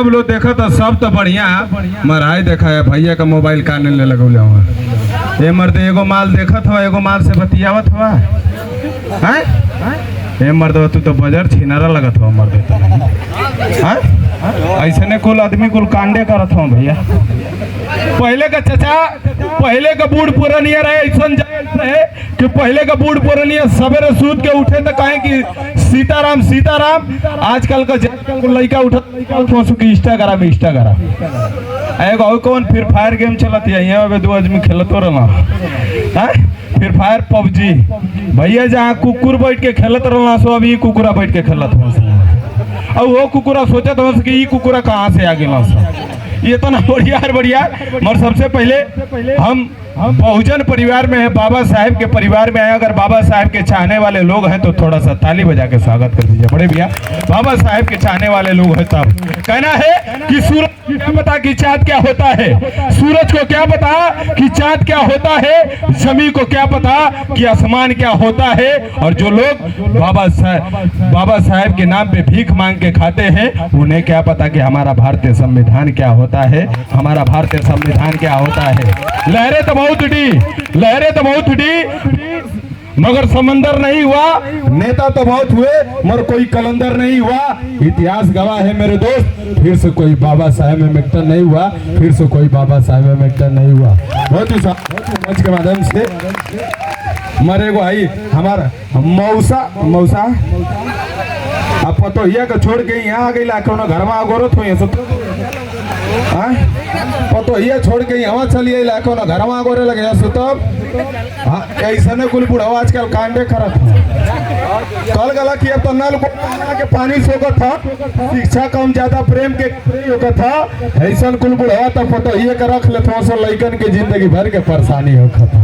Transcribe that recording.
सब लोग देखा तो सब तो बढ़िया मराई देखा है भैया का मोबाइल काने ले लगौले हुआ ये मर्द एगो माल देखत हुआ एगो माल से बतियावत हुआ हैं ये मर्द तू तो बाजार छिनारा लगत हुआ मर्द हैं ऐसे ने कुल आदमी कुल कांडे करत हुआ भैया पहले का चचा पहले का बूढ़ पुरानिया रहे ऐसा रहे कि पहले का बूढ़ पुरानिया सवेरे सूत के उठे तो कहे कि सीताराम सीताराम। आजकल का लड़का उठा इंस्टाग्राम एगो कौन फ्री फायर गेम चलत है यहाँ दो आदमी खेलतो रहा फ्री फायर पबजी भैया जहाँ कुकुर बैठ के खेलत रहा सो अभी कुकुरा बैठ के खेलत हो और वो कुकुरा सोचत हो कि ये कुकुरा कहाँ से आ गया ये तो ना बढ़िया मगर सबसे पहले हम बहुजन परिवार में है बाबा साहेब के परिवार में है। अगर बाबा साहेब के चाहने वाले लोग हैं तो थोड़ा सा ताली बजा के स्वागत कर दीजिए बड़े भैया। बाबा साहेब के चाहने वाले लोग हैं तब कहना है कि सूरज को क्या पता कि चाँद क्या होता है, सूरज को क्या पता कि चाँद क्या होता है, जमीन को क्या पता कि आसमान क्या होता है। और जो लोग बाबा साहेब के नाम पे भीख मांग के खाते हैं उन्हें क्या पता कि हमारा भारतीय संविधान क्या होता है, हमारा भारतीय संविधान क्या होता है। लहरें तो बहुत उठी मगर समंदर नहीं हुआ, नेता तो बहुत हुए मगर कोई कलंदर नहीं हुआ। इतिहास गवाह है मेरे दोस्त, फिर से कोई बाबा साहेब एम्बेडकर नहीं हुआ, फिर से कोई बाबा साहेब एम्बेडकर नहीं हुआ। बहुत ही मंच के माध्यम से मरे को आई हमारा मौसा अब पतो ये का छोड़ के यहाँ आ गई लाखों घर में अगोरत हुई पतो ये छोड़ के यहाँ चलिए लाखों घर में अगोरे लगे सुतब ऐसा ने कुल बुढ़ावा आजकल कांडे करत कल गला कि अब तो नल के पानी सोखत था शिक्षा कम ज्यादा प्रेम के होता था ऐसा कुल बुढ़ावा तो पतो ये कर रख ले थोड़ा सा लइकन के जिंदगी भर के परेशानी होता था।